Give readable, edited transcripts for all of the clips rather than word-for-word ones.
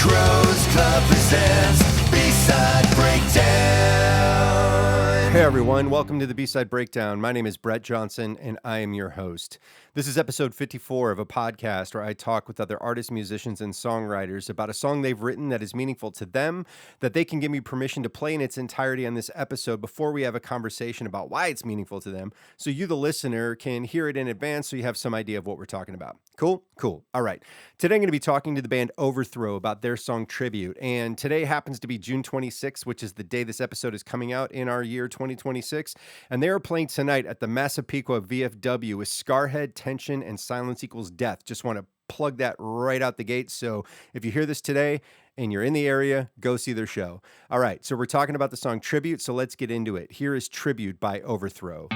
Crows Club presents B-Side Breakdown. Hey everyone, welcome to the B-Side Breakdown. My name is Brett Johnson and I am your host. This is episode 54 of a podcast where I talk with other artists, musicians, and songwriters about a song they've written that is meaningful to them, that they can give me permission to play in its entirety on this episode before we have a conversation about why it's meaningful to them, so you, the listener, can hear it in advance so you have some idea of what we're talking about. Cool? Cool. All right. Today I'm going to be talking to the band Overthrow about their song Tribute, and today happens to be June 26th, which is the day this episode is coming out in our year 2026, and they are playing tonight at the Massapequa VFW with Scarhead, Tension, and Silence Equals Death. Just want to plug that right out the gate. So if you hear this today and you're in the area, go see their show. All right, so we're talking about the song Tribute, so let's get into it. Here is Tribute by Overthrow.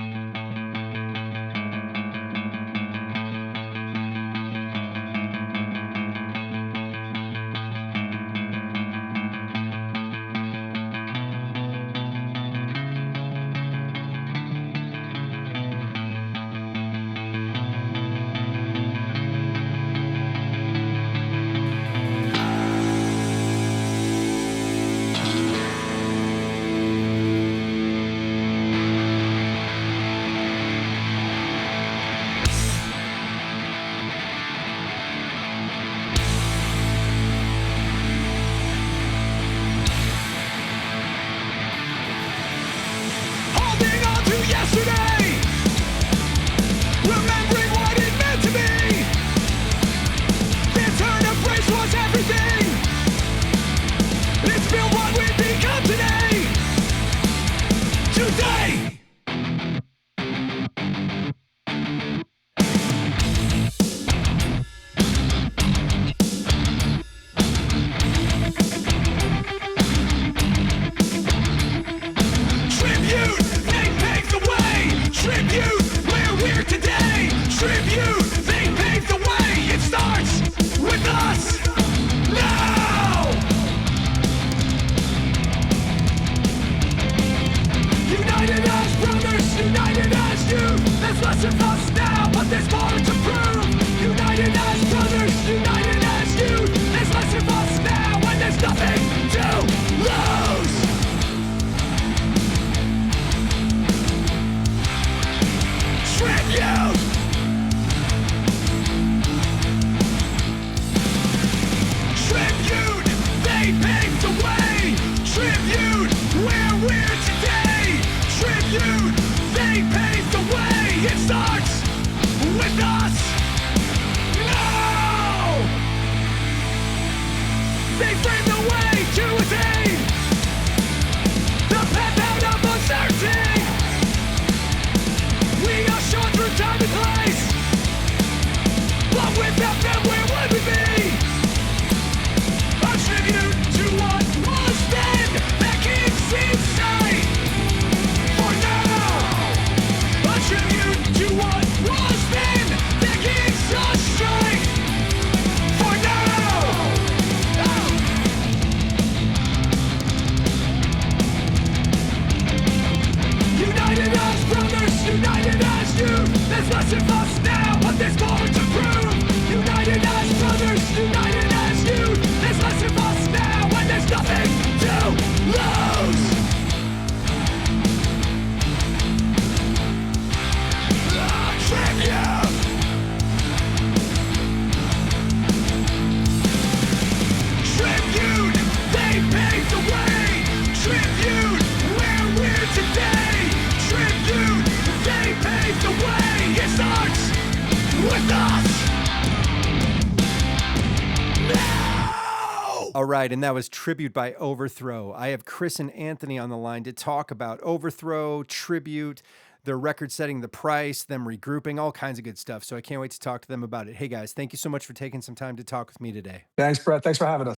All right, and that was Tribute by Overthrow. I have Chris and Anthony on the line to talk about Overthrow, Tribute, their record setting the price, them regrouping, all kinds of good stuff. So I can't wait to talk to them about it. Hey guys, thank you so much for taking some time to talk with me today. Thanks, Brett. Thanks for having us.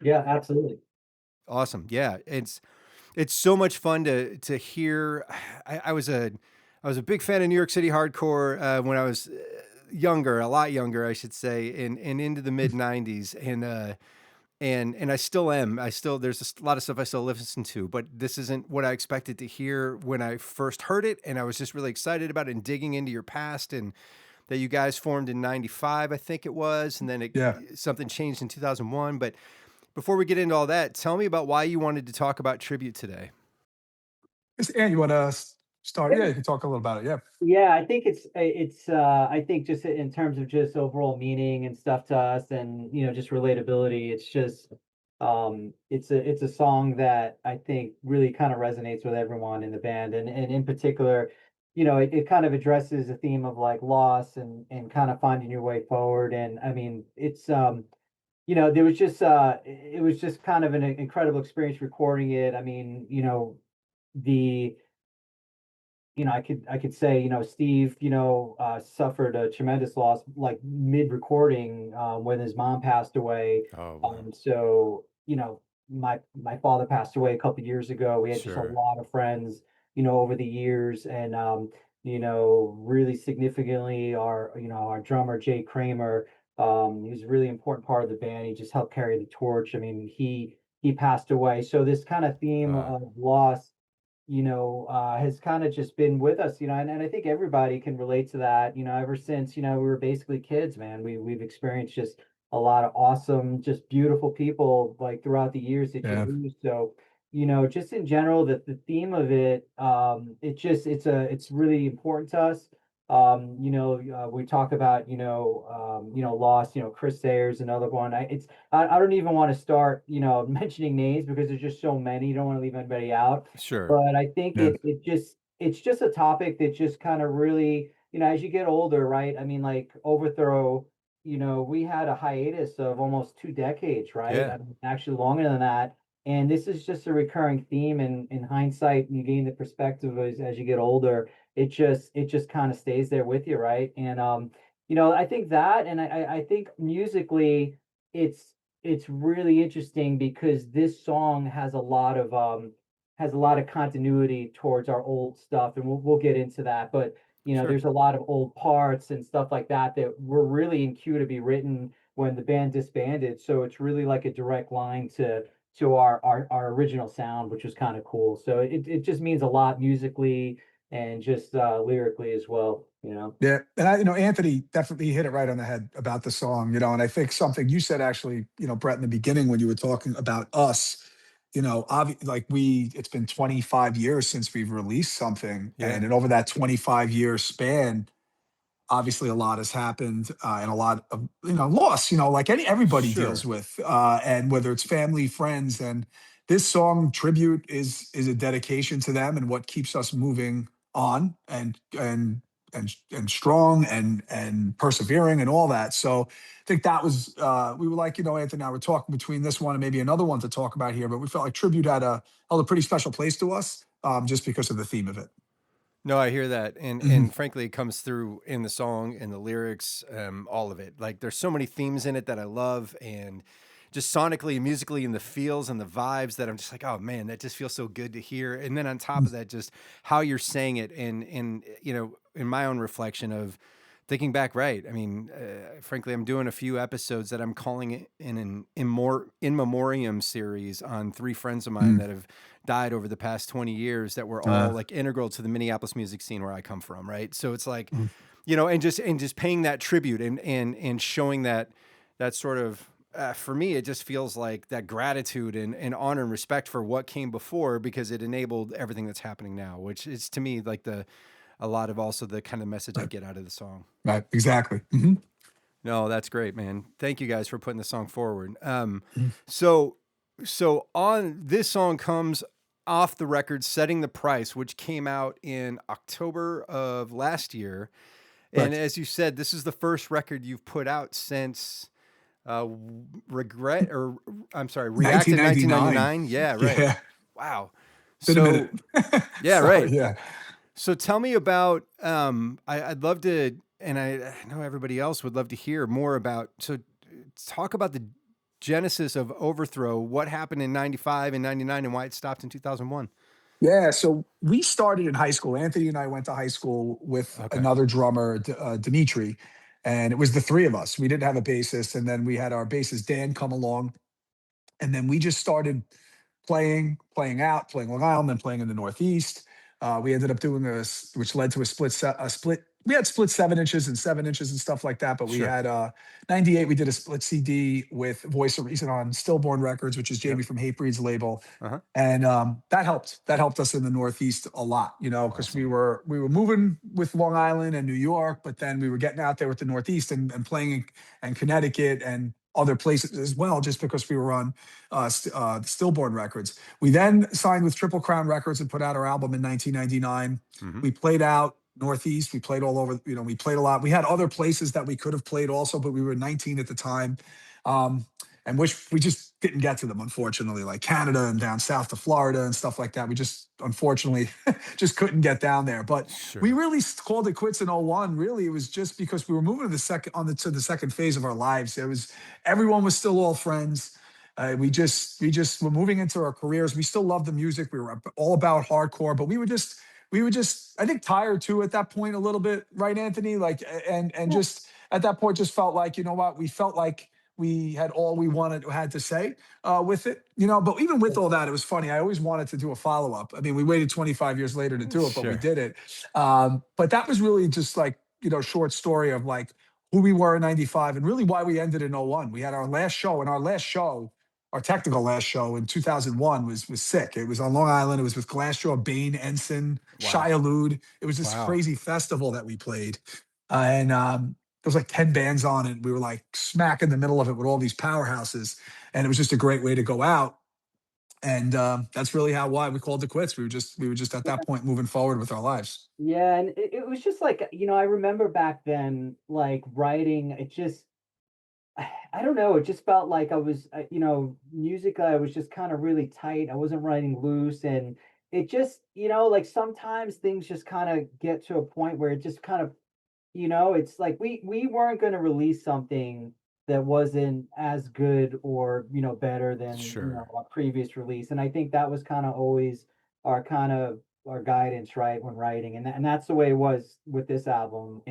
Yeah, absolutely. Awesome. Yeah, it's so much fun to hear. I was a big fan of New York City hardcore when I was younger, a lot younger, I should say, and into the mid '90s, and I still am. There's a lot of stuff I still listen to, but this isn't what I expected to hear when I first heard it, and I was just really excited about it and digging into your past, and that you guys formed in '95, I think it was, and then something changed in 2001, but before we get into all that, tell me about why you wanted to talk about tribute today. And you want to start? Yeah, Yeah, you can talk a little about it. Yeah. yeah, I think I think just in terms of just overall meaning and stuff to us and, just relatability, it's just, it's a song that I think really kind of resonates with everyone in the band. And in particular, it kind of addresses the theme of like loss and kind of finding your way forward. And I mean, there was just, it was just kind of an incredible experience recording it. I mean, the I could say, Steve, suffered a tremendous loss like mid-recording when his mom passed away. Oh, wow. So, my father passed away a couple years ago. We had just a Sure. lot of friends, over the years, and really significantly, our drummer Jay Kramer, he was a really important part of the band. He just helped carry the torch. I mean, he passed away. So this kind of theme Uh, of loss has kind of just been with us, and I think everybody can relate to that, ever since, we were basically kids, man. We've experienced just a lot of awesome, just beautiful people like throughout the years that you Yeah. lose. So, just in general, the theme of it, it's really important to us. We talk about, loss, Chris Sayers, another one. I don't even want to start, mentioning names because there's just so many. You don't want to leave anybody out, sure. but I think Yeah. it's just a topic that just kind of really, as you get older, right? I mean, like Overthrow, we had a hiatus of almost 2 decades, right? Yeah. I mean, actually longer than that. And this is just a recurring theme. And in hindsight, you gain the perspective as you get older. It just kind of stays there with you, right? And I think that, and I think musically, it's it's really interesting because this song has a lot of continuity towards our old stuff, and we'll get into that. But Sure. there's a lot of old parts and stuff like that that were really in queue to be written when the band disbanded. So it's really like a direct line to our original sound, which was kind of cool. So it just means a lot musically and just lyrically as well. Yeah. And Anthony definitely hit it right on the head about the song, and I think something you said actually, Brett, in the beginning when you were talking about us, it's been 25 years since we've released something. Yeah. And over that 25-year span, obviously a lot has happened, and a lot of loss, like everybody deals Sure. with, and whether it's family, friends. And this song tribute is a dedication to them and what keeps us moving on and strong and persevering and all that. So I think that was, we were like, Anthony and I were talking between this one and maybe another one to talk about here, but we felt like tribute held a pretty special place to us, just because of the theme of it. No, I hear that, and Mhm. frankly, it comes through in the song and the lyrics, all of it. Like, there's so many themes in it that I love, and just sonically and musically, and the feels and the vibes that I'm just like, oh man, that just feels so good to hear. And then on top of that, just how you're saying it, and in my own reflection of thinking back, right? I mean, frankly, I'm doing a few episodes that I'm calling it an in memoriam series on three friends of mine Mm. that have died over the past 20 years that were all Uh, like integral to the Minneapolis music scene where I come from, right? So it's like, mm. and just paying that tribute and showing that sort of for me, it just feels like that gratitude and honor and respect for what came before because it enabled everything that's happening now, which is to me like a lot of also the kind of message I Right. get out of the song. Right. Exactly. Hmm. No, that's great, man. Thank you guys for putting the song forward. Mhm. So so on this song comes off the record "Setting the Price," which came out in October of last year. And Correct. as you said, this is the first record you've put out since Regret, or I'm sorry, React in 1999. 1999. Yeah, right. Yeah. Wow. Been a minute. So yeah, Sorry. right. Yeah. So tell me about I'd love to, and I know everybody else would love to hear more about, so talk about the genesis of Overthrow, what happened in 95 and 99 and why it stopped in 2001. Yeah. So we started in high school. Anthony and I went to high school with Okay. another drummer, Dimitri, and it was the three of us. We didn't have a bassist. And then we had our bassist, Dan, come along. And then we just started playing Long Island, then playing in the Northeast. We ended up doing which led to a split we had split 7 inches and 7 inches and stuff like that. But we Sure. had 98. We did a split CD with Voice of Reason on Stillborn Records, which is Yep. Jamie from Hatebreed's label. Uh-huh. And that helped. That helped us in the Northeast a lot, because Awesome. we were moving with Long Island and New York, but then we were getting out there with the Northeast and playing in Connecticut and other places as well, just because we were on Stillborn Records. We then signed with Triple Crown Records and put out our album in 1999. Mhm. We played out Northeast. We played all over. We played a lot. We had other places that we could have played also, but we were 19 at the time. And which we just didn't get to them, unfortunately, like Canada and down south to Florida and stuff like that. We just unfortunately just couldn't get down there. But we Sure. really called it quits in '01. Really, it was just because we were moving to the second phase of our lives. Everyone was still all friends. We just were moving into our careers. We still loved the music. We were all about hardcore, but we were just I think tired too at that point a little bit, right, Anthony? Like and Yeah. just at that point just felt like, what, we felt like we had all we had to say with it. But even with all that, it was funny. I always wanted to do a follow-up. I mean, we waited 25 years later to do it, but we Sure. did it. But that was really just like, short story of like who we were in '95 and really why we ended in '01. We had our last show, and our technical last show in 2001 was sick. It was on Long Island. It was with Glassjaw, Bane, Ensign, Wow. Shia Lude. It was this Wow. crazy festival that we played. And there was like 10 bands on it. We were like smack in the middle of it with all these powerhouses. And it was just a great way to go out. And that's really why we called it quits. We were just at that point moving forward with our lives. Yeah, and it was just like, I remember back then, like writing, I don't know, it just felt like I was, musically, I was just kind of really tight. I wasn't writing loose. And it just, like sometimes things just kind of get to a point where it just kind of, it's like we weren't going to release something that wasn't as good or, better than, Sure. a previous release. And I think that was kind of always our kind of our guidance, right, when writing. And that's the way it was with this album.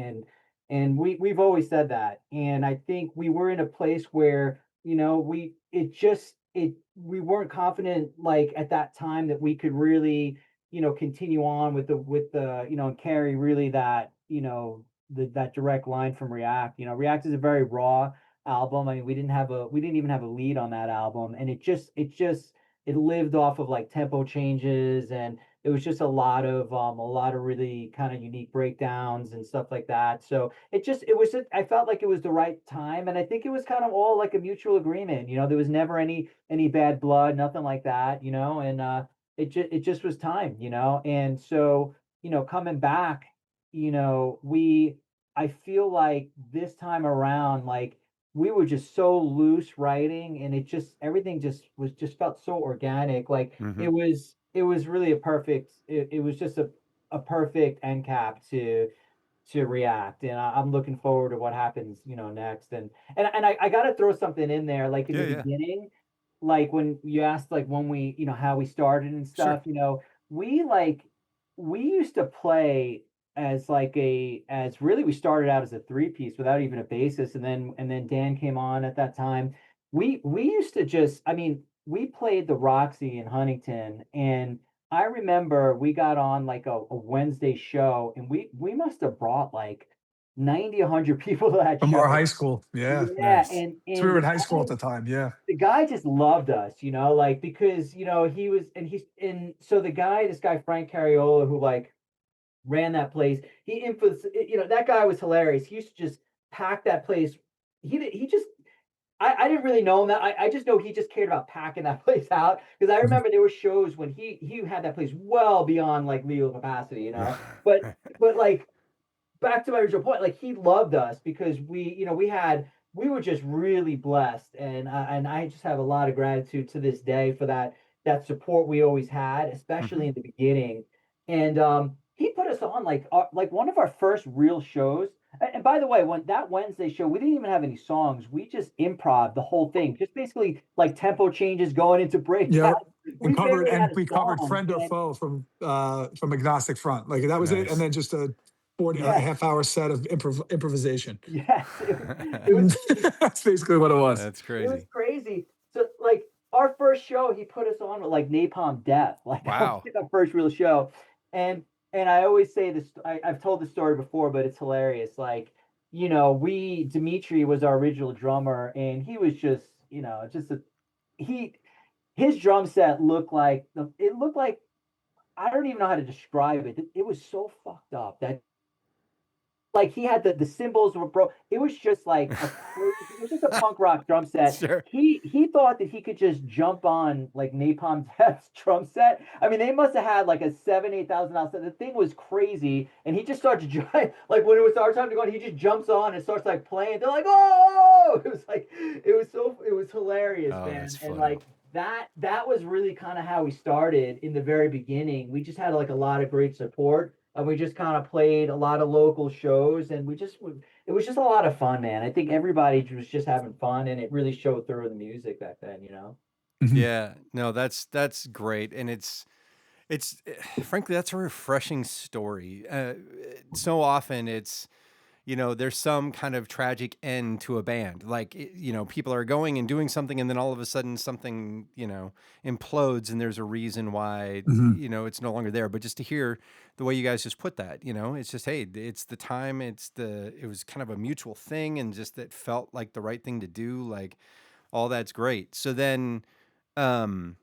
And we've always said that. And I think we were in a place where, we weren't confident like at that time that we could really, continue on with the, and carry really that, that direct line from React. React is a very raw album. I mean, we didn't even have a lead on that album. And it lived off of like tempo changes, and it was just a lot of really kind of unique breakdowns and stuff like that. So I felt like it was the right time, and I think it was kind of all like a mutual agreement. There was never any bad blood, nothing like that. And it just was time. And so coming back, we I feel like this time around, like we were just so loose writing, and everything just felt so organic. Like Mhm. it was really it was just a perfect end cap to React. And I'm looking forward to what happens, next. And I got to throw something in there, like in Yeah, the yeah. beginning, like when you asked, like when we, how we started and Sure. stuff. We like we used to play as really, we started out as a three piece without even a bassist, and then Dan came on at that time. We used to just, I mean, we played the Roxy in Huntington, and I remember we got on like a Wednesday show, and we must have brought like 90, 100 people to that From our show. high school. Yeah. Yeah, Nice. So we and were the in high school at guy the time. Yeah. the guy just loved us, like because he was, and so this guy Frank Cariola, who like ran that place. That guy was hilarious. He used to just pack that place. He just I didn't really know him that. I just know he just cared about packing that place out, because I Mhm. remember there were shows when he had that place well beyond like legal capacity, But like, back to my original point, like he loved us because we were just really blessed. And I just have a lot of gratitude to this day for that support we always had, especially Mhm. in the beginning. And he put us on like one of our first real shows. And by the way, when that Wednesday show, we didn't even have any songs. We just improv the whole thing, just basically like tempo changes going into breakdown. Yeah. We barely had a We covered song. Friend or And Foe from Agnostic Front. Like that was it. And Nice. then just a yes, half-hour set of improvisation. yes, it was That's basically what it was. That's It was crazy. crazy. So, like, our first show, he put us on with like Napalm Death, like our, Wow. our first real show, and and I always say this, I've told the story before, but it's hilarious. Like, Dimitri was our original drummer, and he was just, just he, his drum set it looked like, I don't even know how to describe it. It was so fucked up that like he had the cymbals were broke. It was just like a crazy, it was just a punk rock drum set. Sure. He thought that he could just jump on like Napalm Death's drum set. I mean, they must have had like a $7,000-8,000 set. The thing was crazy, and he just starts to drive. Like when it was our time to go on, he just jumps on and starts like playing. They're like, oh! It was like it was hilarious, Oh, man. that's And funny. like that was really kind of how we started in the very beginning. We just had like a lot of great support, and we just kind of played a lot of local shows, and it was just a lot of fun, man. I think everybody was just having fun, and it really showed through the music back then. Mhm. Yeah, no, that's great, and it's frankly that's a refreshing story. So often it's there's some kind of tragic end to a band. Like, people are going and doing something, and then all of a sudden something, implodes, and there's a reason why, Mhm. it's no longer there. But just to hear the way you guys just put that, it's just, hey, it's the time, it was kind of a mutual thing, and just it felt like the right thing to do. Like, all that's great. So then, um,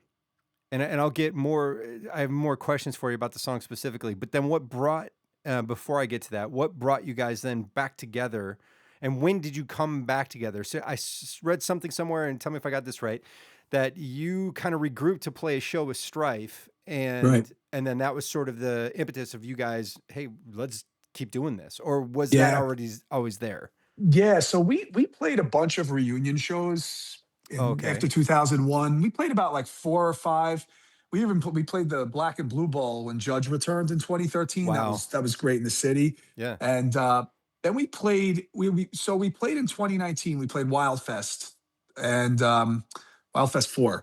and I'll get more. I have more questions for you about the song specifically. But then, what brought before I get to that, what brought you guys then back together, and when did you come back together? So read something somewhere, and tell me if I got this right, that you kind of regrouped to play a show with Strife, Right. and then that was sort of the impetus of you guys. Hey, let's keep doing this, or was that Yeah. already always there? Yeah, so we played a bunch of reunion shows in Okay. after 2001. We played about like 4 or 5. We played the Black and Blue Ball when Judge returned in 2013. Wow. That was great in the city. Yeah. And then we played in 2019. We played Wildfest and Wildfest 4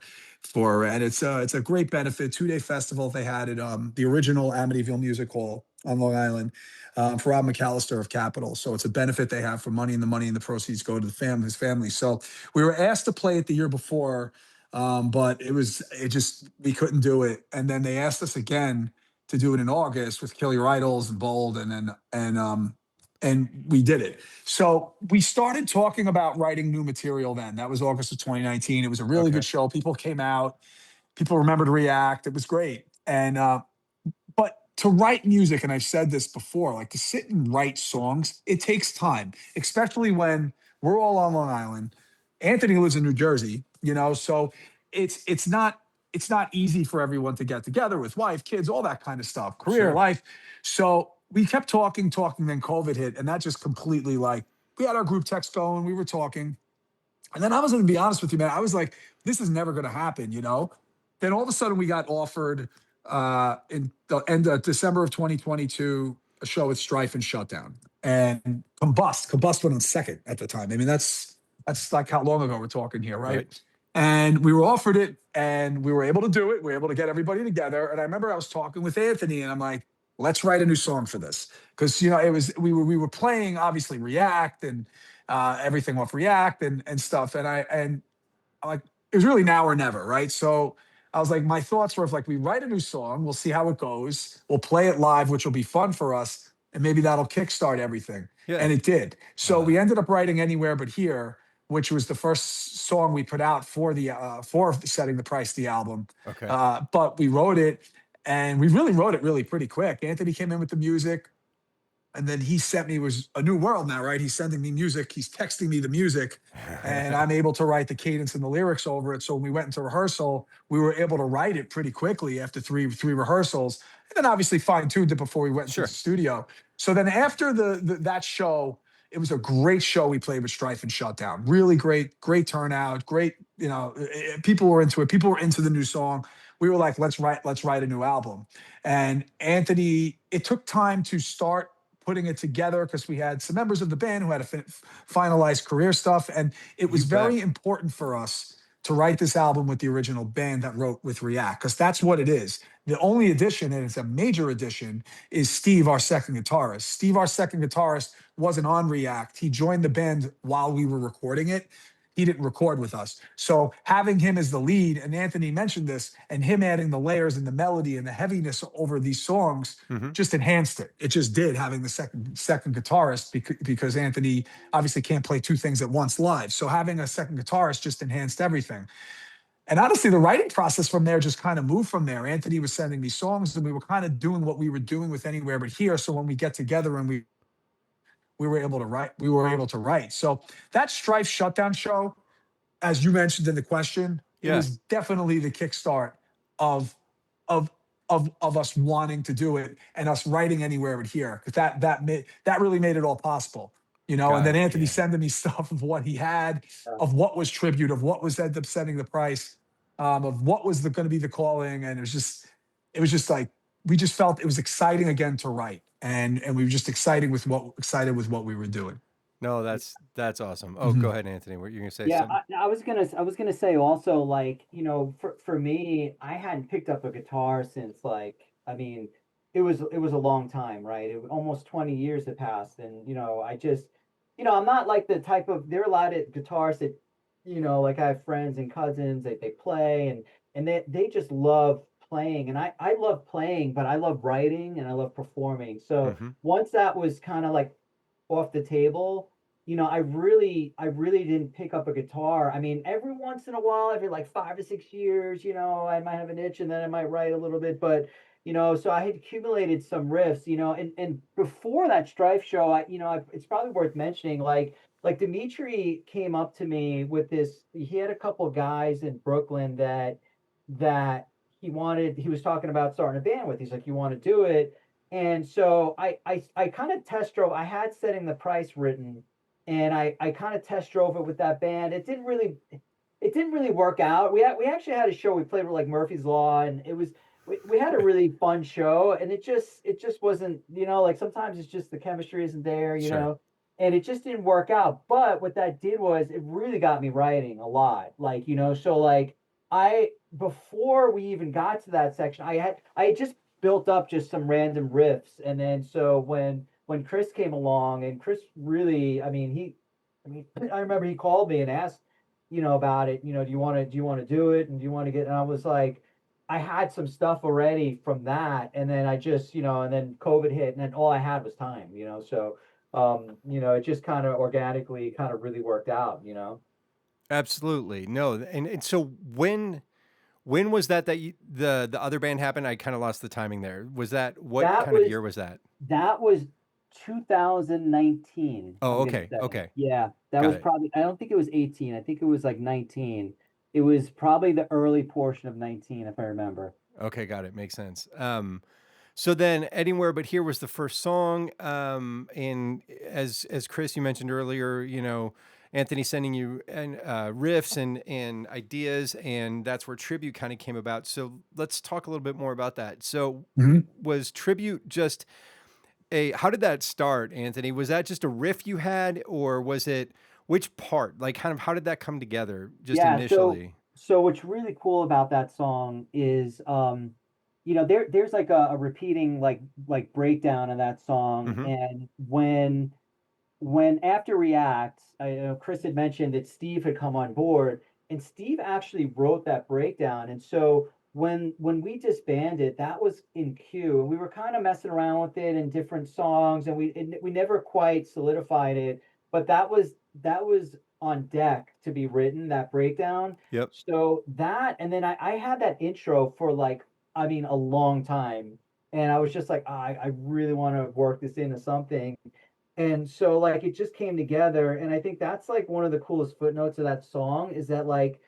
and it's a great benefit 2-day festival they had at the original Amityville Music Hall on Long Island for Rob McAllister of Capitol. So it's a benefit they have for money, and the proceeds go to his family. So we were asked to play it the year before, but we couldn't do it. And then they asked us again to do it in August with Kill Your Idols and Bold, and we did it. So we started talking about writing new material then. That was August of 2019. It was a really Okay. good show. People came out, people remembered React. It was great. And but to write music, and I've said this before, like to sit and write songs, it takes time, especially when we're all on Long Island. Anthony lives in New Jersey, so it's not easy for everyone to get together with wife, kids, all that kind of stuff, career, Sure. life. So we kept talking, then COVID hit, and that just completely like we had our group text going, we were talking. And then I was going to be honest with you, man. I was like, this is never going to happen. Then all of a sudden we got offered in the end of December of 2022 a show with Strife and Shutdown. And Combust went on second at the time. I mean, that's like how long ago we're talking here, right? Right. And we were offered it, and we were able to do it. We were able to get everybody together. And I remember I was talking with Anthony, and I'm like, let's write a new song for this. Because we were playing obviously React and everything off React and stuff. And I'm like, it was really now or never, right? So I was like, my thoughts were if like we write a new song, we'll see how it goes, we'll play it live, which will be fun for us, and maybe that'll kickstart everything. Yeah. And it did. So Uh, we ended up writing Anywhere But Here, which was the first song we put out for Setting the Price, the album. okay. But we wrote it, and we really wrote it really pretty quick. Anthony came in with the music. And then he sent me was a new world now, right? He's sending me music. He's texting me the music, and I'm able to write the cadence and the lyrics over it. So when we went into rehearsal, we were able to write it pretty quickly after three rehearsals, and then obviously fine tuned it before we went into the Sure. studio. So then after that show, it was a great show we played with Strife and Shutdown. Really great turnout. Great, people were into it. People were into the new song. We were like, let's write a new album. And Anthony, it took time to start putting it together because we had some members of the band who had to finalize career stuff. And it You was bet. very important for us to write this album with the original band that wrote with React, because that's what it is. The only addition, and it's a major addition, is Steve, our second guitarist. Steve, our second guitarist, wasn't on React. He joined the band while we were recording it. he didn't record with us. So having him as the lead, and Anthony mentioned this, and him adding the layers and the melody and the heaviness over these songs Mm-hmm. just enhanced it. It just did, having the second guitarist, because Anthony obviously can't play two things at once live. So having a second guitarist just enhanced everything. And honestly, the writing process from there just kind of moved from there. Anthony was sending me songs, and we were kind of doing what we were doing with Anywhere But Here. So when we get together and we were able to write. So that Strife Shutdown show, as you mentioned in the question, it Yeah. was definitely the kickstart of of of us wanting to do it and us writing Anywhere But Here, because that really made it all possible. And Got then it. Anthony Yeah. sending me stuff of what he had, of what was tribute, of what was ended up setting the price, of what was going to be the calling, and it was just like we just felt it was exciting again to write, and we were just excited with what we were doing. No, that's awesome. Oh, go Mhm. ahead, Anthony. Were you gonna say Yeah, something? I was gonna say also, like, for me, I hadn't picked up a guitar since, like, I mean, it was a long time, right? Almost 20 years had passed, and I just, I'm not like the type of, there are a lot of guitarists that, like, I have friends and cousins that they play, and they just love playing, and I love playing, but I love writing and I love performing. So Mm-hmm. once that was kind of like off the table, I really didn't pick up a guitar. I mean, every once in a while, every like 5 or 6 years, I might have an itch and then I might write a little bit. But so I had accumulated some riffs, and before that Strife show, it's probably worth mentioning, like Dimitri came up to me with this. He had a couple guys in Brooklyn that he was talking about starting a band with. He's like, "You want to do it?" And so I kind of test drove. I had Setting the Price written, and I kind of test drove it with that band. It didn't really work out. We actually had a show. We played with like Murphy's Law, and we had a really fun show, and it just wasn't, like, sometimes it's just the chemistry isn't there, Sure. and it just didn't work out. But what that did was it really got me writing a lot. Like, so like I before we even got to that section, I had just built up just some random riffs, and then so when Chris came along, and Chris really, I mean, I remember he called me and asked, about it. Do you want to do it, and do you want to get? And I was like, I had some stuff already from that, and then I just, and then COVID hit, and then all I had was time. So, it just kind of organically, kind of really worked out. Absolutely. No, and so when was that the other band happened? I kind of lost the timing there. Was that what That kind of was year was that? that was 2019, Oh, I'm gonna okay. say. Okay. Yeah, that Got was it. probably, I don't think it was 18. I think it was like 19. It was probably the early portion of 19, if I remember. Okay, got it. Makes sense. So then Anywhere But Here was the first song. And as Chris, you mentioned earlier, Anthony sending you riffs and ideas, and that's where Tribute kind of came about. So let's talk a little bit more about that. So Mhm. was Tribute just how did that start, Anthony? Was that just a riff you had, or was it which part? Like, kind of how did that come together just Yeah, so initially? so what's really cool about that song is, there's like a repeating, like breakdown of that song. Mm-hmm. And when after React, Chris had mentioned that Steve had come on board, and Steve actually wrote that breakdown. And so when we disbanded, that was in queue, and we were kind of messing around with it in different songs, and we never quite solidified it, but that was on deck to be written, that breakdown. Yep. So that, and then I had that intro for, like, I mean, a long time, and I was just like, I really want to work this into something. And so, like, it just came together, and I think that's like one of the coolest footnotes of that song, is that, like,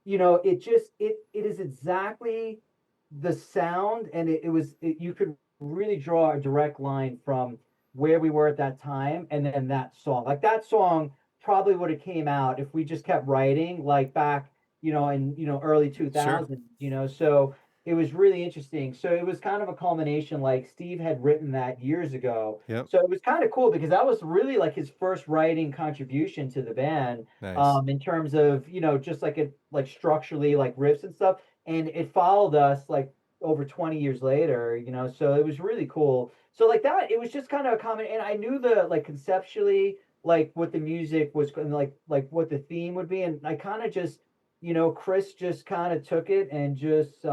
it is exactly the sound, and you could really draw a direct line from where we were at that time, and then that song. Like, that song probably would have came out if we just kept writing, like, back, in, early Sure. 2000, so it was really interesting. So it was kind of a culmination, like, Steve had written that years ago. Yep. So it was kind of cool, because that was really like his first writing contribution to the band, Nice. in terms of, just like it, like, structurally, like riffs and stuff. And it followed us, like, over 20 years later, so it was really cool. So, like, that, it was just kind of a common, and I knew, the like, conceptually, like what the music was like what the theme would be, and I kind of just, Chris just kind of took it and just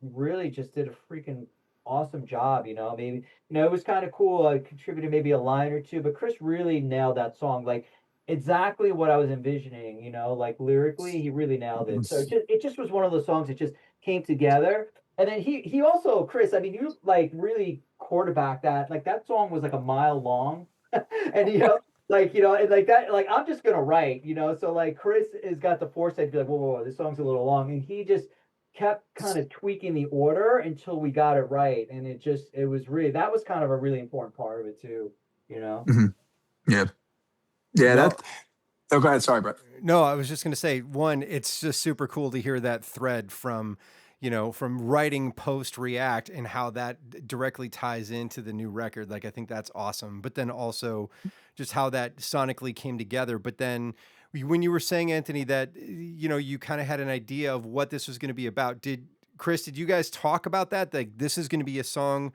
really just did a freaking awesome job. Maybe, it was kind of cool. I contributed maybe a line or two, but Chris really nailed that song, like exactly what I was envisioning. Like lyrically, he really nailed it. So it just was one of those songs that just came together. And then he also, Chris, I mean, you like really quarterback that. Like that song was like a mile long, and and like that, like I'm just gonna write. So like Chris has got the foresight to be like, whoa, whoa, whoa, this song's a little long, and he just kept kind of tweaking the order until we got it right, and it was really, that was kind of a really important part of it too. You know. Mhm. Yeah. Yeah. No, Oh, go ahead. Sorry, Brett. no, I was just going to say, one, it's just super cool to hear that thread from, from writing post React and how that directly ties into the new record. Like, I think that's awesome. But then also just how that sonically came together. But then when you were saying, Anthony, that, you kind of had an idea of what this was going to be about, Chris, did you guys talk about that? Like, this is going to be a song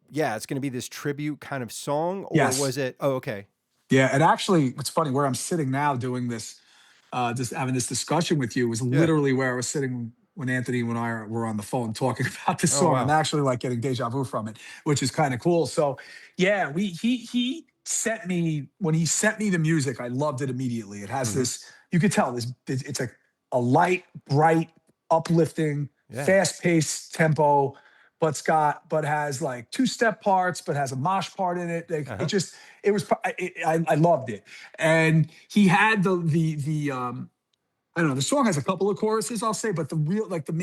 yeah, it's going to be this tribute kind of song, or Yes. was it, oh, okay. Yeah. And actually, it's funny where I'm sitting now doing this, just having this discussion with you was Yeah. literally where I was sitting when Anthony and I were on the phone talking about this Oh, song. I'm wow. actually like getting deja vu from it, which is kind of cool. So yeah, he sent me, when he sent me the music, I loved it immediately. It has Hmm. this, you could tell this, it's a light, bright, uplifting, Yeah. fast paced tempo, but has like two-step parts, but has a mosh part in it. Like Uh-huh. it was, I loved it. And he had the I don't know. The song has a couple of choruses, I'll say, but the real, like the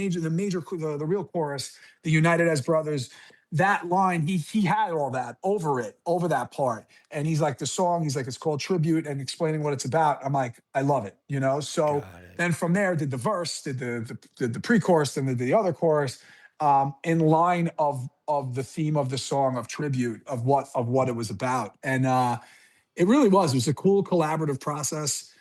real chorus, the United as Brothers, that line, he had all that over that part. And he's like, the song, he's like, it's called Tribute, and explaining what it's about. I'm like, I love it, So Got it. then from there, did the verse, did the pre-chorus, then did the other chorus, in line of the theme of the song of Tribute, of what it was about. And it really was. It was a cool collaborative process.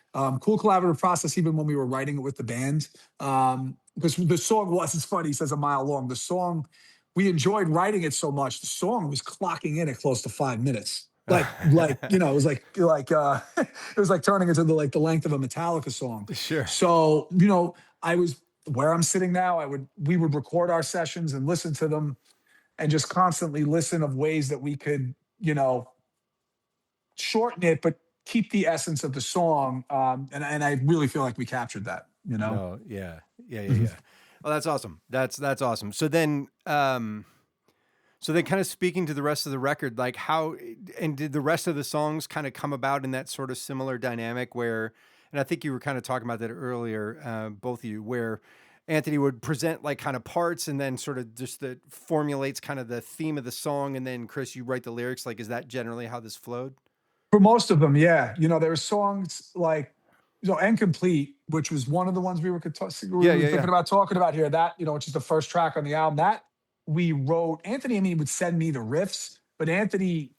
Even when we were writing it with the band. Because the song was, it's funny, he says a mile long. The song, we enjoyed writing it so much. The song was clocking in at close to 5 minutes. It was it was like turning into the length of a Metallica song. Sure. So, I was where I'm sitting now, we would record our sessions and listen to them and just constantly listen of ways that we could, shorten it, but keep the essence of the song. And I really feel like we captured that. No, yeah. Yeah, yeah, Mhm. yeah. Well, that's awesome. That's awesome. So then kind of speaking to the rest of the record, like how and did the rest of the songs kind of come about in that sort of similar dynamic where, and I think you were kind of talking about that earlier, both of you, where Anthony would present like kind of parts and then sort of just the formulates kind of the theme of the song, and then Chris, you write the lyrics. Like, is that generally how this flowed? For most of them, yeah. There were songs like, Incomplete, which was one of the ones we Yeah, were yeah, thinking yeah. about talking about here. That, which is the first track on the album, that we wrote. Anthony, I mean, would send me the riffs, but Anthony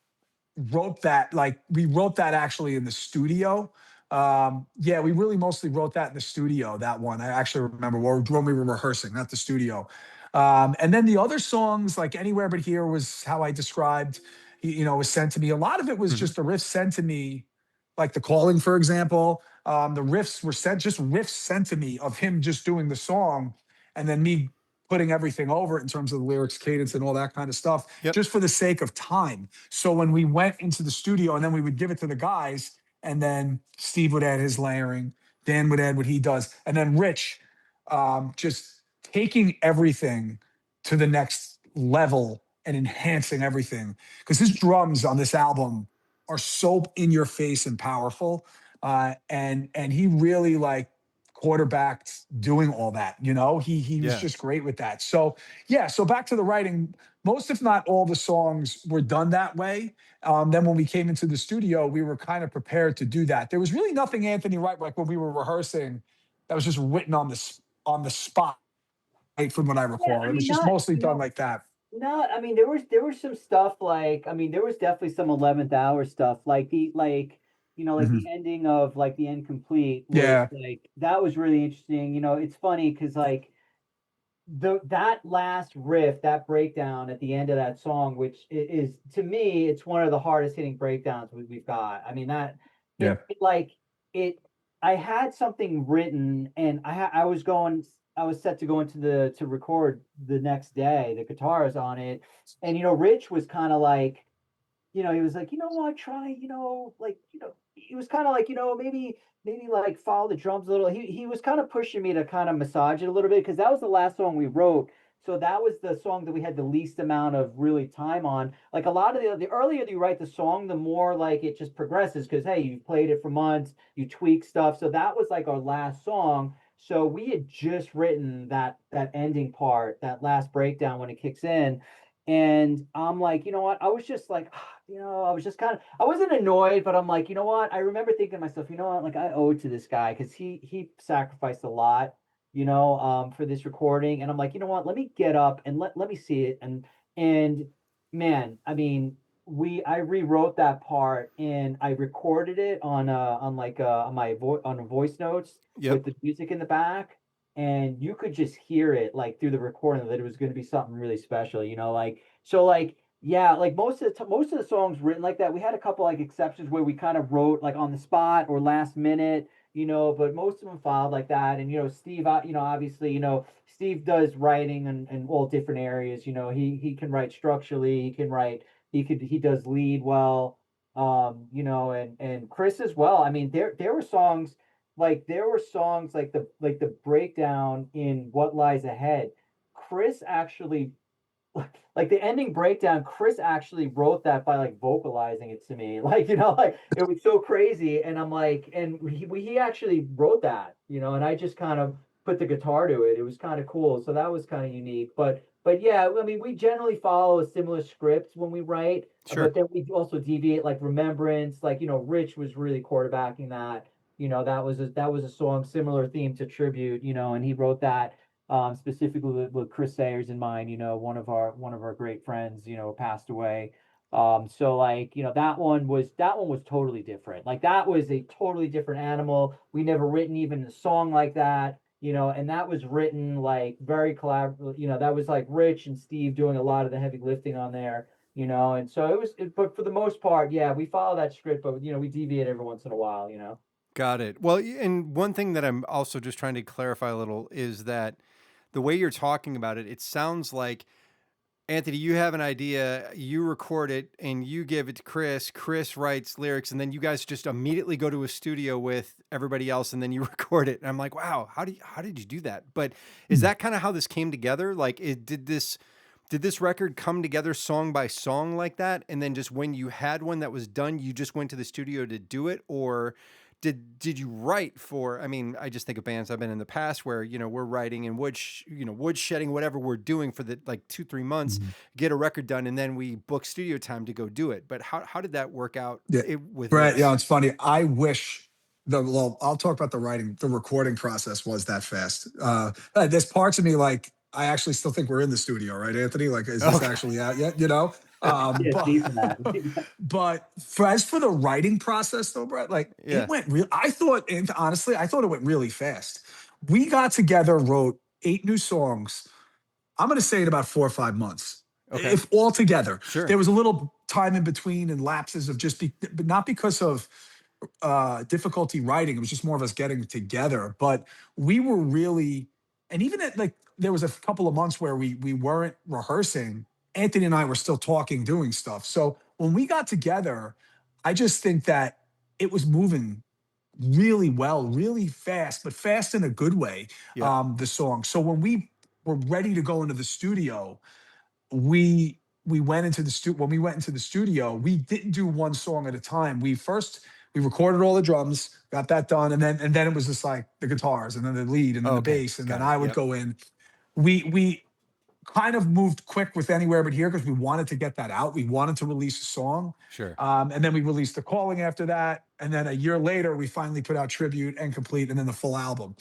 wrote that, like we wrote that actually in the studio. Yeah, we really mostly wrote that in the studio, that one. I actually remember when we were rehearsing, not the studio. And then the other songs, like Anywhere But Here, was how I described, was sent to me. A lot of it was Hmm. just the riffs sent to me, like The Calling, for example. The riffs were riffs sent to me of him just doing the song, and then me putting everything over it in terms of the lyrics, cadence, and all that kind of stuff, Yep. just for the sake of time. So when we went into the studio and then we would give it to the guys, and then Steve would add his layering, Dan would add what he does, and then Rich, just taking everything to the next level and enhancing everything. Because his drums on this album are so in your face and powerful. And he really like quarterbacked doing all that. He was Yeah. just great with that. So yeah, so back to the writing. Most, if not all, the songs were done that way. Then when we came into the studio, we were kind of prepared to do that. There was really nothing Anthony Wright, like when we were rehearsing, that was just written on the spot, right, from what I Yeah, recall. I It was mean, just not, mostly done like that. not. I mean, there was some stuff like, I mean, there was definitely some 11th hour stuff, like like Mhm. the ending of like the Incomplete was Yeah. like, that was really interesting. It's funny because like that last riff, that breakdown at the end of that song, which is to me, it's one of the hardest hitting breakdowns we've got. I mean that Yeah. it like it. I had something written, and I was going. I was set to go into the to record the next day. The guitars on it, and Rich was kind of like, he was like, try, he was kind of like, maybe like follow the drums a little. He was kind of pushing me to kind of massage it a little bit because that was the last song we wrote. So that was the song that we had the least amount of really time on. Like a lot of the earlier you write the song, the more like it just progresses because hey, you played it for months, you tweak stuff. So that was like our last song. So we had just written that ending part, that last breakdown when it kicks in. And I'm like, you know what? I was just like, I was just I wasn't annoyed, but I'm like, you know what? I remember thinking to myself, you know what? Like I owe it to this guy because he sacrificed a lot, for this recording. And I'm like, you know what? Let me get up and let me see it. And man, I mean, I rewrote that part and I recorded it on like on my on voice notes Yep. with the music in the back, and you could just hear it like through the recording that it was going to be something really special, like so like yeah, like most of the songs written like that. We had a couple like exceptions where we kind of wrote like on the spot or last minute, but most of them filed like that. And Steve, obviously, Steve does writing in all different areas. He can write structurally, he can write, he does lead well, and Chris as well. I mean, there were songs like the breakdown in What Lies Ahead. Chris actually like the ending breakdown, Chris actually wrote that by like vocalizing it to me. Like, like it was so crazy. And I'm like, and he actually wrote that, and I just kind of put the guitar to it. It was kind of cool. So that was kind of unique. But yeah, I mean, we generally follow a similar script when we write, Sure. but then we also deviate like Remembrance, like, Rich was really quarterbacking that. That was a song similar theme to Tribute, and he wrote that specifically with Chris Sayers in mind. One of our great friends, passed away. So like, that one was totally different. Like that was a totally different animal. We never written even a song like that, and that was written like very collaborative. That was like Rich and Steve doing a lot of the heavy lifting on there. And so but for the most part, yeah, we follow that script, but we deviate every once in a while. Got it. Well, and one thing that I'm also just trying to clarify a little is that the way you're talking about it, it sounds like Anthony, you have an idea, you record it, and you give it to Chris. Chris writes lyrics, and then you guys just immediately go to a studio with everybody else, and then you record it. And I'm like, wow, how did you do that? But is Hmm. that kind of how this came together? Like, did this record come together song by song like that? And then just when you had one that was done, you just went to the studio to do it? Or did you write for, I mean, I just think of bands I've been in the past where, we're writing and wood shedding, whatever we're doing for the like 2-3 months, Mhm. get a record done, and then we book studio time to go do it. But how did that work out Yeah, with Brett. this? It's funny. I wish well, I'll talk about the writing. The recording process was that fast. There's parts of me like I actually still think we're in the studio, right, Anthony? Like, is this Okay. actually out yet? Yeah, it's But deep in that. as for the writing process, though, Brett, like it Yeah. went real. I thought, and honestly, I thought it went really fast. We got together, wrote 8 new songs. I'm going to say in about 4 or 5 months, Okay. if all together. Sure. There was a little time in between and lapses of but not because of difficulty writing. It was just more of us getting together. But we were really, and even at like there was a couple of months where we weren't rehearsing. Anthony and I were still talking, doing stuff. So when we got together, I just think that it was moving really well, really fast, but fast in a good way. Yeah. The song. So when we were ready to go into the studio, we went into the when we went into the studio, we didn't do one song at a time. We recorded all the drums, got that done, and then it was just like the guitars and then the lead and then the Okay. bass, and then Got it. I would Yep. go in. We kind of moved quick with Anywhere But Here because we wanted to get that out. We wanted to release a song. Sure. And then we released The Calling after that. And then a year later, we finally put out Tribute and Complete and then the full album.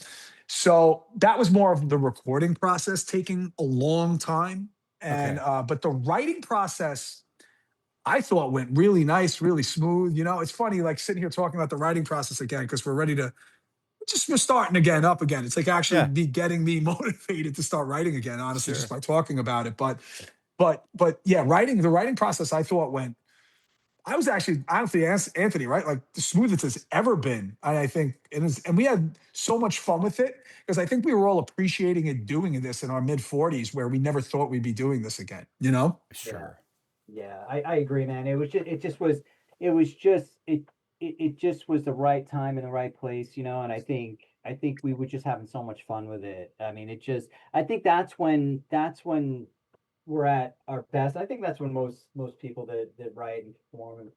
So that was more of the recording process taking a long time. And Okay. but the writing process I thought went really nice, really smooth. It's funny, like sitting here talking about the writing process again, because we're ready to just we're starting again up again. It's like actually Yeah, be getting me motivated to start writing again, honestly, just sure. by talking about it. But yeah, the writing process I thought went. I was actually honestly Anthony, right? Like the smoothest it's ever been. And I think and we had so much fun with it because I think we were all appreciating it doing this in our mid 40s where we never thought we'd be doing this again, you know? Yeah. Sure. Yeah, I agree, man. It was just it just was the right time and the right place, and I think we were just having so much fun with it. I mean, I think that's when we're at our best. I think that's when most people that write and perform and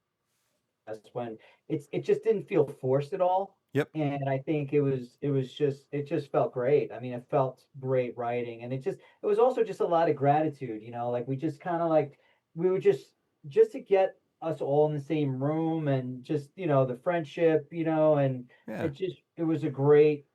that's when it just didn't feel forced at all. Yep. And I think it just felt great. I mean, it felt great writing, and it was also just a lot of gratitude. Like we just kind of like we were just to get us all in the same room and just the friendship, and Yeah. it was just a great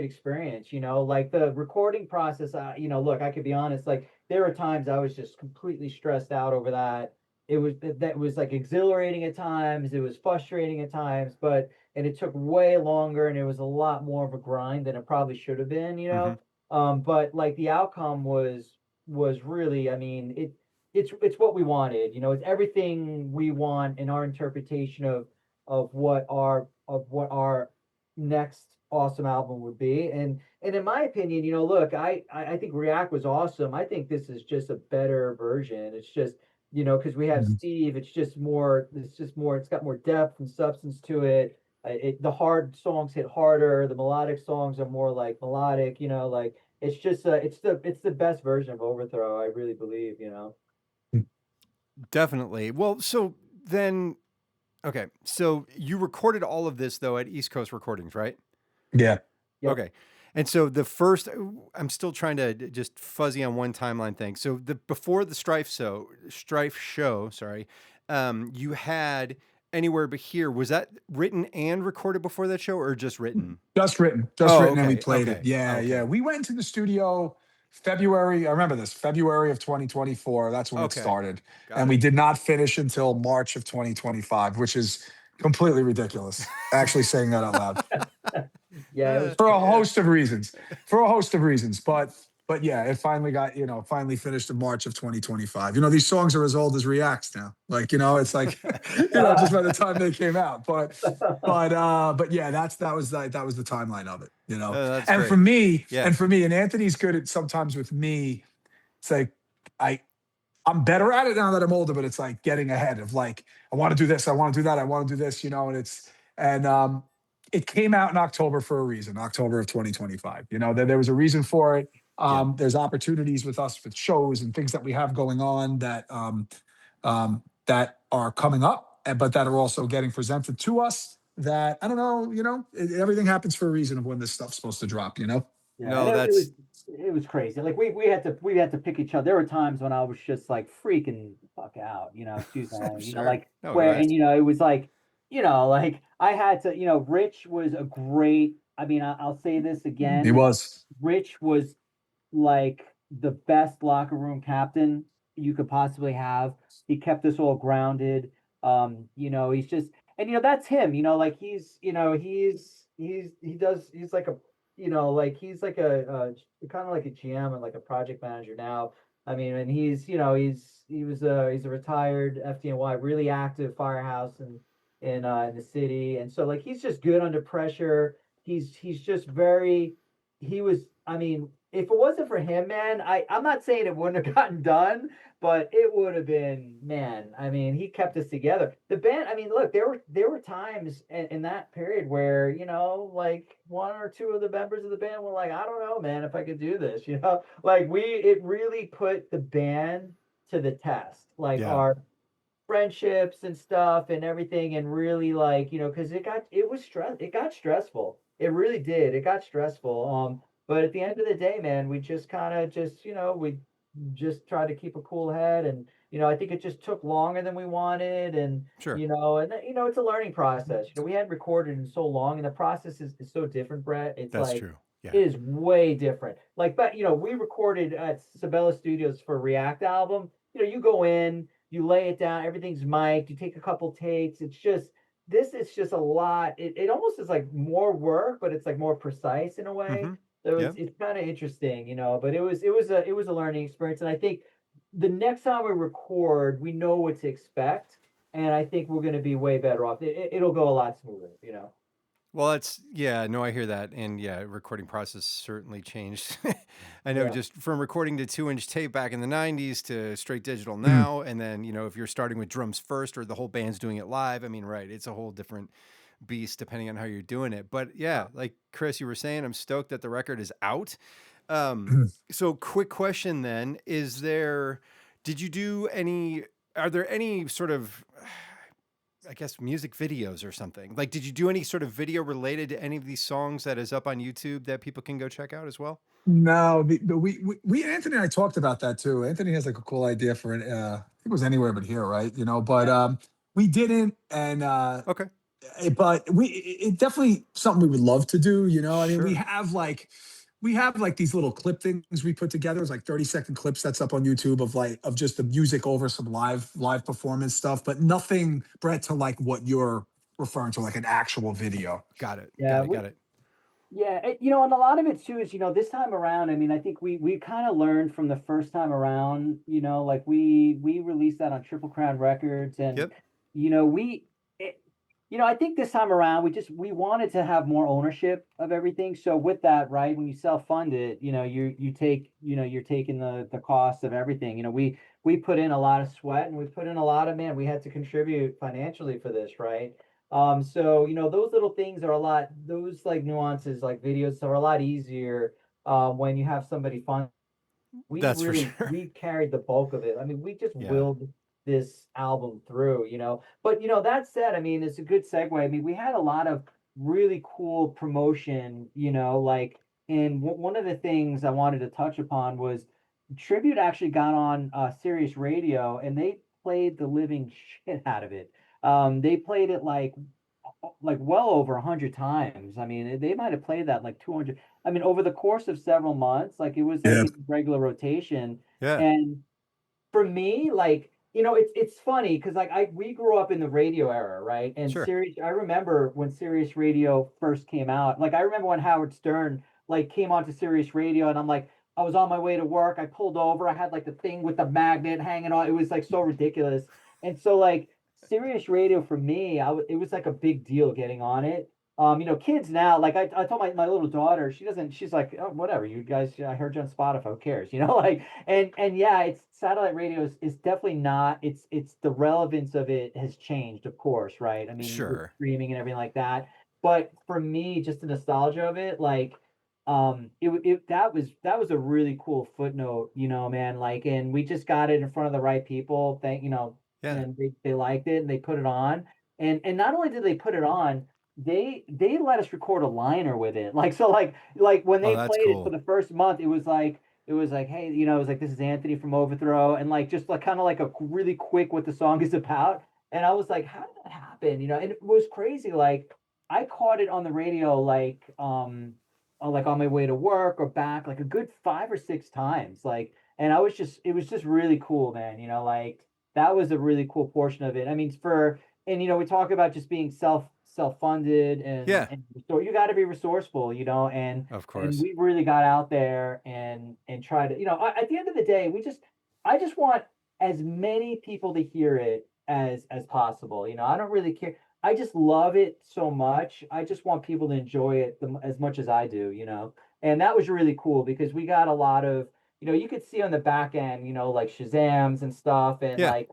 experience. Like the recording process. Look, I could be honest. Like there were times I was just completely stressed out over that that was like exhilarating at times, it was frustrating at times, and it took way longer and it was a lot more of a grind than it probably should have been. Hmm. But like the outcome was really, I mean, it's what we wanted, it's everything we want in our interpretation of what our next awesome album would be. And in my opinion, look, I think React was awesome. I think this is just a better version. It's just because we have Mhm. Steve, it's got more depth and substance to it. The hard songs hit harder. The melodic songs are more like melodic. Like it's the best version of Overthrow. I really believe. Definitely. Well, so then, okay. So you recorded all of this though at East Coast Recordings, right? Yeah. Yep. Okay. And so the first, I'm still trying to just fuzzy on one timeline thing. So before the Strife show, sorry, you had Anywhere But Here. Was that written and recorded before that show, or just written? Just Oh, written, and we okay, played it. okay, Yeah, yeah. okay, We went to the studio February. I remember this February of 2024. That's when it okay. started, Got and we it. did not finish until March of 2025, which is completely ridiculous. Actually, saying that out loud Yeah, it was for a Yeah. host of reasons. For a host of reasons, but yeah, it finally got finally finished in March of 2025. These songs are as old as Reacts now. Like it's like just by the time they came out. But yeah, that was the timeline of it. That's And for great. me, Yeah, and Anthony's good at sometimes with me. It's like I I'm better at it now that I'm older, but it's like getting ahead of like, I want to do this, I want to do that, I want to do this, and it came out in October for a reason, October of 2025. There was a reason for it. yeah, There's opportunities with us with shows and things that we have going on that are coming up, but that are also getting presented to us. That I don't know, everything happens for a reason of when this stuff's supposed to drop. Yeah, and no, it was crazy. Like we had to pick each other. There were times when I was just like freaking the fuck out, excuse my language, sure. like No, where that's and it was like I had to, Rich was a great, I mean, I'll say this He again, like was. Rich was like the best locker room captain you could possibly have. He kept us all grounded. He's just and that's him, like he's like a like he's like a kind of like a GM and like a project manager now. I mean, and he's a retired FDNY, really active firehouse in the city, and so like he's just good under pressure. He's just very he was. I mean, if it wasn't for him, man, I'm not saying it wouldn't have gotten done, but it would have been, man. I mean, he kept us together. The band. I mean, look, there were times in that period where like one or two of the members of the band were like, I don't know, man, if I could do this. Like it really put the band to the test. Like yeah, our friendships and stuff and everything, and really like because it got stressful, it really did, it got stressful. But at the end of the day, man, we just kind of just we just tried to keep a cool head, and I think it just took longer than we wanted, and sure. it's a learning process. We hadn't recorded in so long, and the process is so different, Brett. It's That's like true. Yeah. it is way different. Like, but we recorded at Sabella Studios for React album. You go in, you lay it down, everything's mic'd, you take a couple takes. It's just this is just a lot. It almost is like more work, but it's like more precise in a way. Mm-hmm. So Yeah. it's kind of interesting, but it was a learning experience. And I think the next time we record, we know what to expect, and I think we're going to be way better off. It'll go a lot smoother. Well, yeah, no, I hear that. And yeah, recording process certainly changed. I know Yeah. just from recording to 2-inch tape back in the 90s to straight digital Mhm. now. And then, if you're starting with drums first or the whole band's doing it live, I mean, right, it's a whole different beast depending on how you're doing it. But yeah, like Chris, you were saying, I'm stoked that the record is out. So quick question then, did you do are there any sort of, I guess, music videos or something? Like, did you do any sort of video related to any of these songs that is up on YouTube that people can go check out as well? No, but we Anthony and I talked about that too. Anthony has like a cool idea for it. I think it was anywhere but here, right? But Yeah. we didn't, and Okay. but it definitely something we would love to do. I mean, we Sure. have like these little clip things we put together. It's like 30-second clips that's up on YouTube of just the music over some live performance stuff, but nothing, Brett, to like what you're referring to, like an actual video. Got it. Yeah, Got it. Got it. and a lot of it too is, this time around, I mean, I think we kind of learned from the first time around, like we released that on Triple Crown Records, and Yep. we I think this time around we wanted to have more ownership of everything. So with that, right, when you self-fund it, you're taking the cost of everything. We put in a lot of sweat, and we put in a lot of, man, we had to contribute financially for this, right? So those little things are those like nuances, like videos, are a lot easier when you have somebody fund. That's for sure. We carried the bulk of it. I mean, we just Yeah. willed this album through. But that said, I mean, it's a good segue. I mean, we had a lot of really cool promotion, like, and one of the things I wanted to touch upon was Tribute actually got on Sirius Radio, and they played the living shit out of it. They played it like well over 100 times. I mean, they might have played that like 200. I mean, over the course of several months, like it was like Yeah. in regular rotation. Yeah. And for me, like, it's funny because like we grew up in the radio era, right? And Sure. I remember when Sirius Radio first came out. Like I remember when Howard Stern like came onto Sirius Radio, and I'm like, I was on my way to work. I pulled over. I had like the thing with the magnet hanging on. It was like so ridiculous. And so like Sirius Radio for me, it was like a big deal getting on it. Kids now, like I told my little daughter, she's like, oh, whatever, you guys, I heard you on Spotify, who cares, like, and yeah, it's satellite radio is definitely not, it's the relevance of it has changed, of course, right? I mean, with Sure. streaming and everything like that. But for me, just the nostalgia of it, like, that was a really cool footnote, man, like, and we just got it in front of the right people, Yeah. and they liked it, and they put it on. And not only did they put it on, they let us record a liner with it. Like, so like when Oh, they that's played it for cool. the first month, it was like, hey, it was like, this is Anthony from Overthrow, and like just like kind of like a really quick what the song is about. And I was like, how did that happen? And it was crazy. Like I caught it on the radio like on my way to work or back like a good 5 or 6 times. Like, and it was just really cool, man. Like that was a really cool portion of it. I mean, we talk about just being self-funded, and Yeah. so you got to be resourceful, Of and course. we really got out there and try to, at the end of the day, I just want as many people to hear it as possible. I don't really care. I just love it so much. I just want people to enjoy it as much as I do. And that was really cool because we got a lot of, you could see on the back end, like Shazams and stuff, and Yeah. like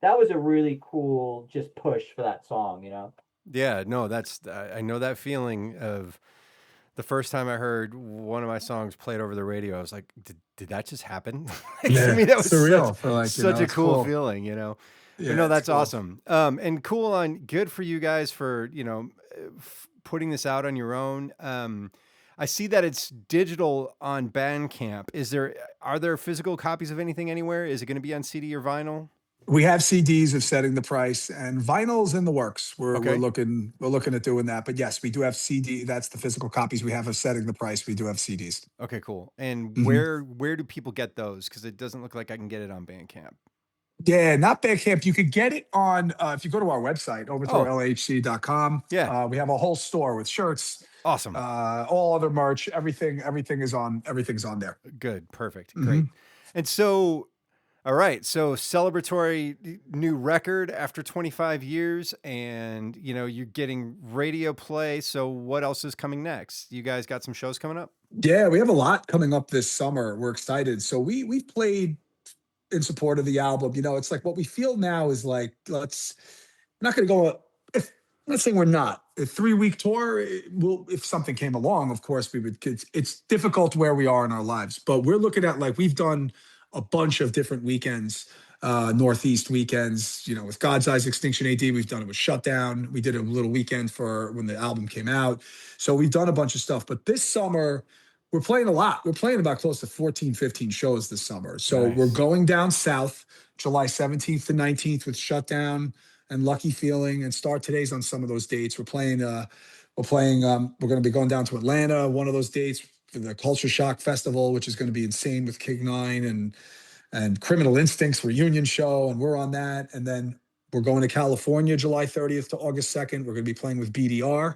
that was a really cool just push for that song. Yeah. No, I know that feeling of the first time I heard one of my songs played over the radio. I was like, did that just happen? Like, to Yeah, me, that was surreal for like, such a it's cool cool. feeling. But Yeah, no, it's that's cool. awesome. And cool good for you guys for, putting this out on your own. I see that it's digital on Bandcamp. Are there physical copies of anything anywhere? Is it going to be on CD or vinyl? We have CDs of setting the price, and vinyl's in the works. We're Okay. looking at doing that. But yes, we do have CD. That's the physical copies we have of setting the price. We do have CDs. Okay, cool. And Mhm. where do people get those? Because it doesn't look like I can get it on Bandcamp. Yeah, not Bandcamp. You could get it on if you go to our website, Oh, overthrowlhc.com. yeah. We have a whole store with shirts, Awesome. all other merch, everything's on there. Good. Perfect. Hmm. Great. And so, all right. So celebratory new record after 25 years, and you're getting radio play. So what else is coming next? You guys got some shows coming up? Yeah, we have a lot coming up this summer. We're excited. So we've played in support of the album. It's like what we feel now is like, I'm not going to go, if I'm not saying we're not a 3-week tour. If something came along, of course we would, it's difficult where we are in our lives, but we're looking at like, we've done a bunch of different weekends, Northeast weekends, with God's Eyes Extinction AD. We've done it with Shutdown. We did a little weekend for when the album came out. So we've done a bunch of stuff, but this summer, we're playing a lot. We're playing about close to 14, 15 shows this summer. So we're Nice. going down south, July 17th to 19th with Shutdown and Lucky Feeling, and Start Today's on some of those dates. We're going to be going down to Atlanta, one of those dates for the Culture Shock Festival, which is going to be insane with King Nine and Criminal Instincts reunion show. And we're on that. And then we're going to California, July 30th to August 2nd. We're going to be playing with BDR,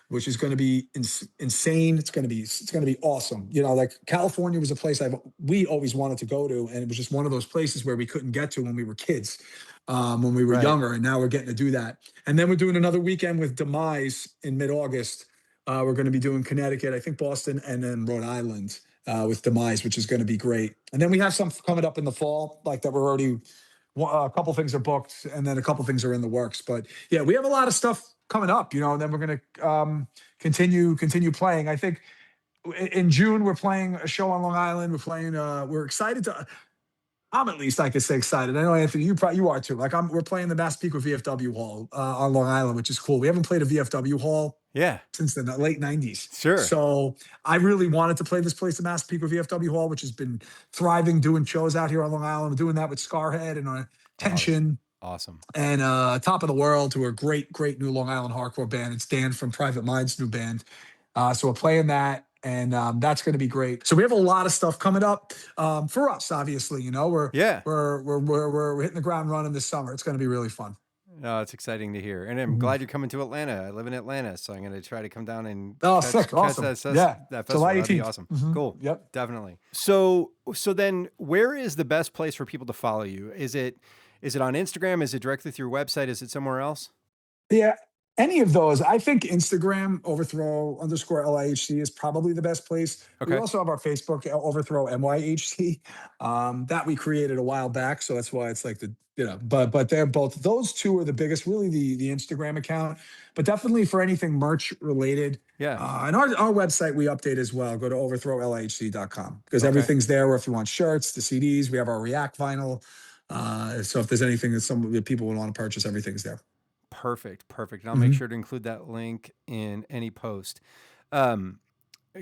which is going to be insane. It's going to be awesome. Like California was a place we always wanted to go to, and it was just one of those places where we couldn't get to when we were kids, when we were Right. younger, and now we're getting to do that. And then we're doing another weekend with Demise in mid-August. We're going to be doing Connecticut, I think Boston, and then Rhode Island with Demise, which is going to be great. And then we have some coming up in the fall, like that we're already. A couple things are booked, and then a couple things are in the works. But yeah, we have a lot of stuff coming up, and then we're going to continue playing. I think in June we're playing a show on Long Island. We're excited to. I'm at least I could say excited. I know Anthony, you are too. Like we're playing the Massapequa VFW Hall on Long Island, which is cool. We haven't played a VFW Hall since the late 90s. Sure. So I really wanted to play this place, the Massapequa VFW Hall, which has been thriving, doing shows out here on Long Island. We're doing that with Scarhead and Tension. Awesome. And Top of the World, who are a great new Long Island hardcore band. It's Dan from Private Mind's new band. So we're playing that, and that's going to be great. So we have a lot of stuff coming up for us. Obviously, we're hitting the ground running this summer. It's going to be really fun. No, it's exciting to hear, and I'm glad you're coming to Atlanta. I live in Atlanta, so I'm going to try to come down and sick, awesome, that festival. July 18th. That'd be awesome. Mm-hmm. Cool. Yep, definitely. So then, where is the best place for people to follow you? Is it on Instagram? Is it directly through your website? Is it somewhere else? Yeah, any of those. I think Instagram, Overthrow_LIHC is probably the best place. Okay. We also have our Facebook, Overthrow MYHC, that we created a while back. So that's why it's like but they're both, those two are the biggest, really the Instagram account, but definitely for anything merch related. Yeah. And our website we update as well. Go to overthrowlhc.com because everything's there. Or if you want shirts, the CDs, we have our React vinyl. So if there's anything that some people would want to purchase, everything's there. Perfect. And I'll make sure to include that link in any post.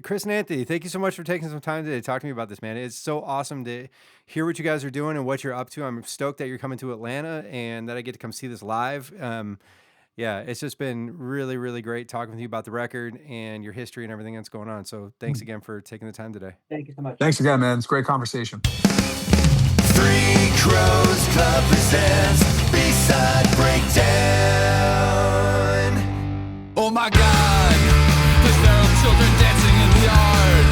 Chris and Anthony, thank you so much for taking some time today to talk to me about this, man. It's so awesome to hear what you guys are doing and what you're up to. I'm stoked that you're coming to Atlanta and that I get to come see this live. Yeah, it's just been really, really great talking with you about the record and your history and everything that's going on. So thanks again for taking the time today. Thank you so much. Thanks again, man. It's a great conversation. Three Crows Club presents B-side breakdown. Oh my God, there's feral children dancing in the yard.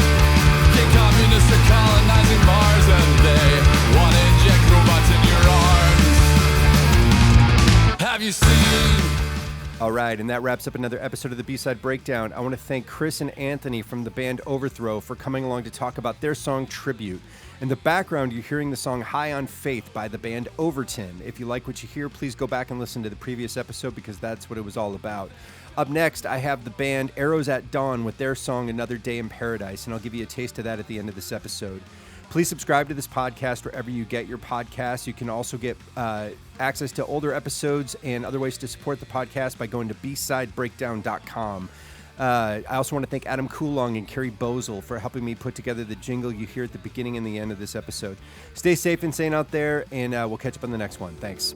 Gay communists are colonizing Mars, and they want to inject robots in your arms. Have you seen? All right, and that wraps up another episode of the B-Side Breakdown. I want to thank Chris and Anthony from the band Overthrow for coming along to talk about their song Tribute. In the background, you're hearing the song High on Faith by the band Overton. If you like what you hear, please go back and listen to the previous episode because that's what it was all about. Up next, I have the band Arrows at Dawn with their song Another Day in Paradise, and I'll give you a taste of that at the end of this episode. Please subscribe to this podcast wherever you get your podcasts. You can also get access to older episodes and other ways to support the podcast by going to bsidebreakdown.com. I also want to thank Adam Coulong and Carrie Bozel for helping me put together the jingle you hear at the beginning and the end of this episode. Stay safe and sane out there, and we'll catch up on the next one. Thanks.